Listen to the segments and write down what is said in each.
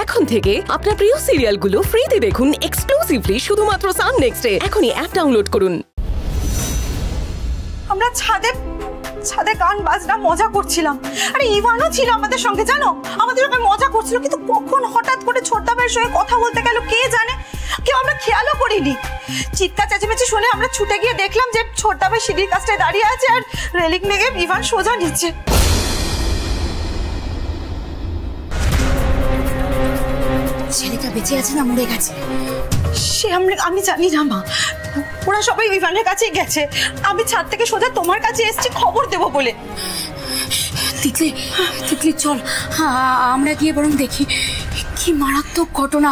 এখন থেকে আপনার প্রিয় সিরিয়ালগুলো ফ্রিতে দেখুন এক্সক্লুসিভলি শুধুমাত্র সান নেক্সটে। এখনই অ্যাপ ডাউনলোড করুন। আমরা ছাদে গান বাজনা মজা করছিলাম, আরে ইভানও ছিল আমাদের সঙ্গে, জানো আমাদের সঙ্গে মজা করছিল, কিন্তু কখন হঠাৎ করে ছোটদা ভাইয়ের সঙ্গে কথা বলতে গেল কে জানে, কেউ আমরা খেয়ালও করিনি। চিৎকার চেঁচামেচি শুনে আমরা ছুটে গিয়ে দেখলাম যে ছোটদা ভাই সিঁড়ির কাছটায় দাঁড়িয়ে আছে আর রেলিং ভেঙে ইভান সোজা নিচ্ছে। ছেলেটা বেঁচে আছে না মরে গেছে সে আমি জানি না মা, ওরা সবাই ইভানের কাছেই গেছে। আমি ছাদ থেকে সোজা তোমার কাছে এসেছি খবর দেবো বলে। তিতলি চল আমরা গিয়ে বরং দেখি। কি মারাত্মক ঘটনা,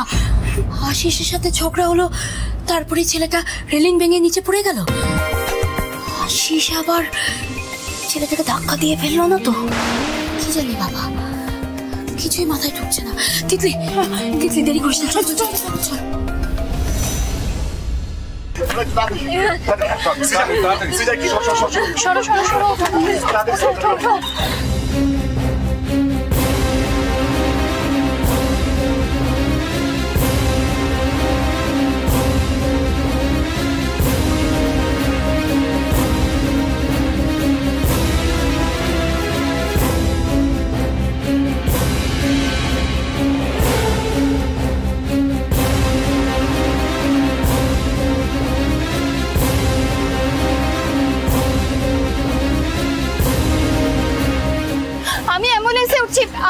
আশিসের সাথে ঝগড়া হলো, তারপরে ছেলেটা রেলিং ভেঙে নিচে পড়ে গেল। আশিস আবার ছেলেটাকে ধাক্কা দিয়ে ফেললো না তো? কি জানি বাবা, কিছুই মাথায় ঢুকছে না। তিতলি দেরি করিস না, চল চল চল। সরো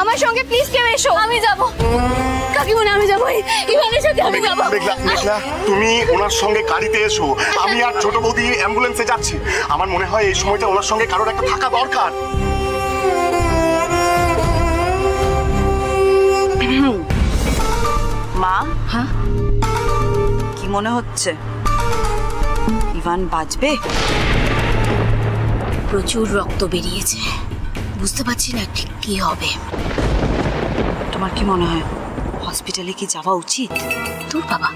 আমার সঙ্গে প্লিজ কেউ এসো। আমি যাব কাকিমণি, আমি যাব ইভানের সাথে, আমি যাব। মেঘলা তুমি ওনার সঙ্গে গাড়িতে এসো, আমি আর ছোট বৌদি অ্যাম্বুলেন্সে যাচ্ছি। আমার মনে হয় এই সময়টা ওনার সঙ্গে কারোর একটা থাকা দরকার। মা, হ্যাঁ কি মনে হচ্ছে ইভান বাঁচবে? প্রচুর রক্ত বেরিয়েছে, বুঝতে পারছি না ঠিক কি হবে। তোমার কি মনে হয় হসপিটালে কি যাওয়া উচিত? তোর বাবা,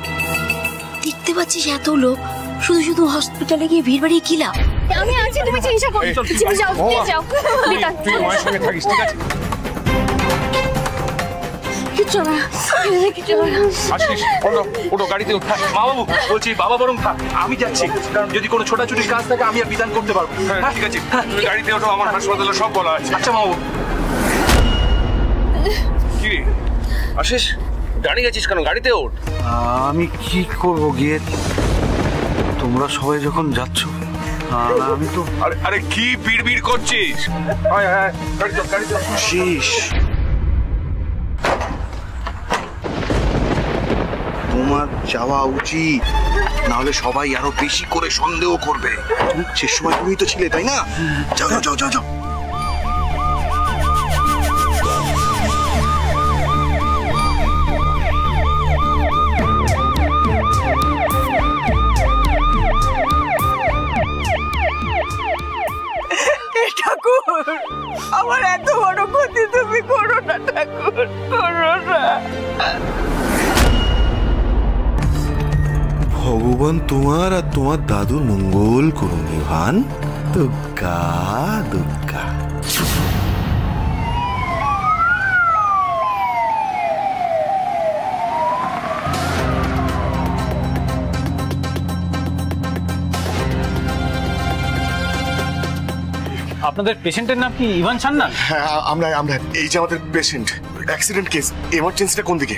দেখতে পাচ্ছিস এত লোক, শুধু হসপিটালে গিয়ে ভিড় বাড়িয়ে কি লাভ? আমি আছি, তুমি চিন্তা করো। যাও তুই মায়ের সঙ্গে থাকিস, ঠিক আছে? বাবা বরং থাক, আমি যাচ্ছি, কারণ যদি কোনো ছোটাছুটি কাজ থাকে আমি আর বিধান করতে পারবো। ঠিক আছে, তুমি গাড়িতে ওঠো, আমার হাসপাতালে সব বলা আছে। আচ্ছা বাবু। কি আশিস, দাঁড়িয়ে গেছিস কেন? গাড়িতে ওঠ। আমি কি করবো গিয়ে, তোমরা সবাই যখন যাচ্ছ আমি তো। আরে কি বিড়বিড় করছিস? গাড়িতে আশিস, তোমার যাওয়া উচিত, নাহলে সবাই আরো বেশি করে সন্দেহ করবে। সে সময় তুমি তো ছিলে, তাই না? যাও যাও যাও যাও। ঠাকুর, আমার এত বড় ক্ষতি তুমি করো না ঠাকুর, করো না। ভগবান তোমার আর তোমার দাদুর মঙ্গল করুন ইভান। দুর্গা দুর্গা। আপনাদের পেশেন্টের নাম কি ইভান সান্যাল? হ্যাঁ আমরা এই যে আমাদের পেশেন্ট, অ্যাক্সিডেন্ট কেস। এমার্জেন্সিটা কোন দিকে?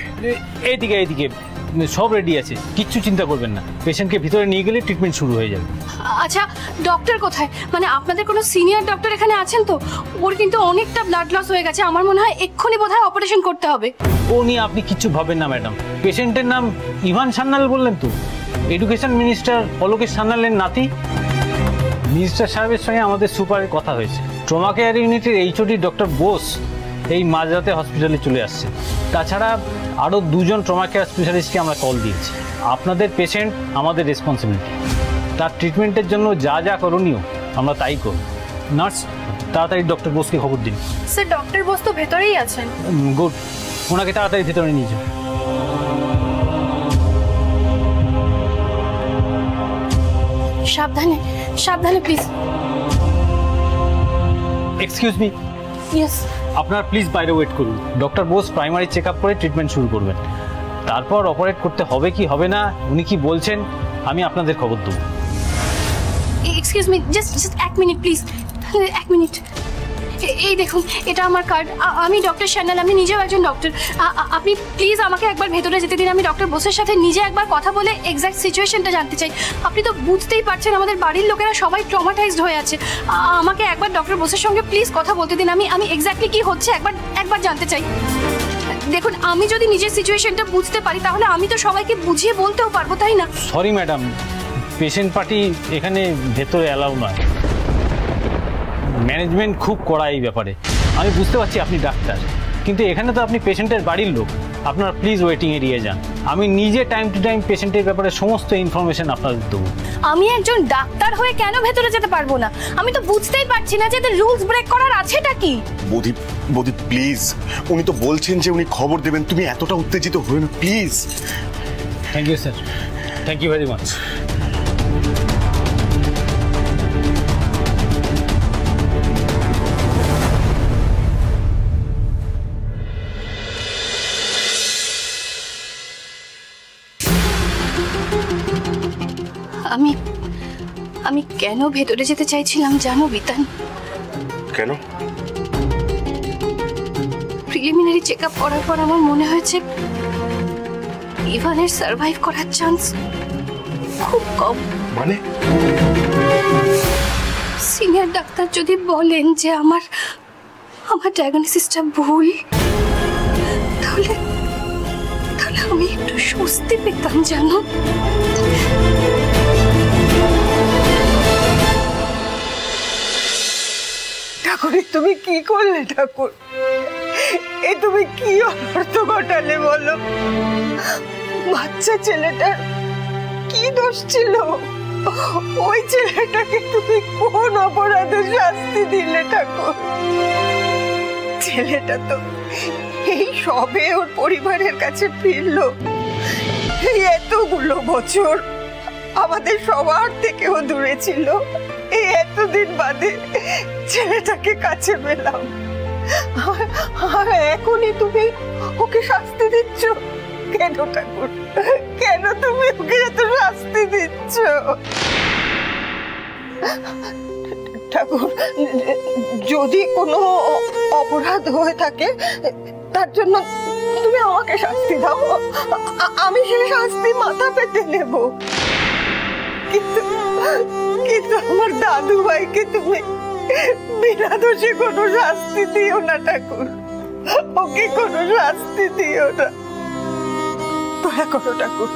এইদিকে সব রেডি আছে, কিচ্ছু চিন্তা করবেন না। পেশেন্টকে ভিতরে নিয়ে গেলে ট্রিটমেন্ট শুরু হয়ে যাবে। আচ্ছা ডক্টর কোথায়? মানে আপনাদের কোনো সিনিয়র ডক্টর এখানে আছেন তো? ওর কিন্তু অনেকটা ব্লাড লস হয়ে গেছে, আমার মনে হয় এক্ষুনি বোধহয় অপারেশন করতে হবে। ও নিয়ে আপনি কিচ্ছু ভাবেন না ম্যাডাম। পেশেন্টের নাম ইভান সান্যাল বললেন তো? এডুকেশন মিনিস্টার অলোকেশ সান্যালের নাতি। মিনিস্টার সাহেবের সঙ্গে আমাদের সুপারের কথা হয়েছে। ট্রমা কেয়ার ইউনিটের এইচওডি ডক্টর বোস এই মাঝরাতে হসপিটালে চলে আসছে। তাছাড়া আরও 2জন ট্রমা কেয়ার স্পেশালিস্টকে আমরা কল দিয়েছি। আপনাদের পেশেন্ট আমাদের রেসপন্সিবিলিটি। তার ট্রিটমেন্টের জন্য যা যা করণীয় আমরা তাই করব। নার্স, তাড়াতাড়ি ডক্টর বোসকে খবর দিন। স্যার, ডক্টর বোস তো ভেতরেই আছেন। গুড, ওনাকে তাড়াতাড়ি ভেতরে নিয়ে যান। সাবধানে প্লিজ। Excuse me. ইয়েস। আপনারা প্লিজ বাইরে ওয়েট করুন। Doctor Bose primary check up করে ট্রিটমেন্ট শুরু করবেন, তারপর অপারেট করতে হবে কি হবে না উনি কি বলছেন আমি আপনাদের খবর দেবো। এক্সকিউজ মি, জাস্ট এক মিনিট প্লিজ, এক মিনিট। এই দেখুন, এটা আমার কার্ড। আমি ডক্টর সান্যাল, আমি নিজেও একজন ডক্টর। আপনি প্লিজ আমাকে একবার ভেতরে যেতে দিন। আমি ডক্টর বোসের সাথে নিজে একবার কথা বলে এক্স্যাক্ট সিচুয়েশনটা জানতে চাই। আপনি তো বুঝতেই পারছেন আমাদের বাড়ির লোকেরা সবাই ট্রমাটাইজড হয়ে আছে। আমাকে একবার ডক্টর বোসের সঙ্গে প্লিজ কথা বলতে দিন। আমি এক্স্যাক্টলি কি হচ্ছে একবার জানতে চাই। দেখুন, আমি যদি নিজের সিচুয়েশনটা বুঝতে পারি তাহলে আমি তো সবাইকে বুঝিয়ে বলতেও পারবো, তাই না? সরি ম্যাডাম, পেশেন্ট পার্টি এখানে ভেতরে অ্যালাউ নয়। ম্যানেজমেন্ট খুব কড়া এই ব্যাপারে। আমি বুঝতে পারছি আপনি ডাক্তার, কিন্তু এখানে তো আপনি পেশেন্টের বাড়ির লোক। আপনারা প্লিজ ওয়েটিং এরিয়ায় যান। আমি নিজে টাইম টু টাইম পেশেন্টের ব্যাপারে সমস্ত ইনফরমেশন আপনাদের দেবো। আমি একজন ডাক্তার হয়ে কেন ভেতরে যেতে পারবো না? আমি তো বুঝতেই পারছি না যে রুলস ব্রেক করার আছেটা কি। বৌদি প্লিজ, উনি তো বলছেন যে উনি খবর দেবেন, তুমি এতটা উত্তেজিত হয়ে না please. Thank you sir, thank you very much. আমি কেন ভেতরে যেতে চাইছিলাম জানো বিতান? কেন? প্রিলিমিনারি চেকআপ করার পর আমার মনে হয়েছে ইভানের সার্ভাইভ করার চান্স খুব কম। মানে? সিনিয়র ডাক্তার যদি বলেন যে আমার ডায়াগনোসিসটা ভুল, তাহলে আমি একটু স্বস্তি পেতাম জানো। ঠাকুর, তুমি কি করলে ঠাকুর? এ তুমি কি অনর্থ ঘটালে বলো? বাচ্চা ছেলেটার কি দোষ ছিল? ওই ছেলেটাকে তুমি কোন অপরাধে শাস্তি দিলে ঠাকুর? ছেলেটা তো এই সবে ওর পরিবারের কাছে ফিরলো। এই এতগুলো বছর আমাদের সবার থেকেও দূরে ছিল, এই এতদিন বাদে ছেলেটাকে কাছে পেলাম, আর এখনই তুমি ওকে শাস্তি দিচ্ছ কেন ঠাকুর? কেন তুমি ওকে এত শাস্তি দিচ্ছ? ঠাকুর, যদি কোনো অপরাধ হয়ে থাকে তার জন্য তুমি আমাকে শাস্তি দাও, আমি সেই শাস্তি মাথা পেতে নেব। কিন্তু আমার দাদু ভাইকে তুমি বিনা দোষে কোনো শাস্তি দিও না ঠাকুর, ওকে কোনো শাস্তি দিও না। দয়া করো ঠাকুর,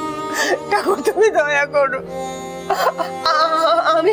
ঠাকুর তুমি দয়া করো। আমি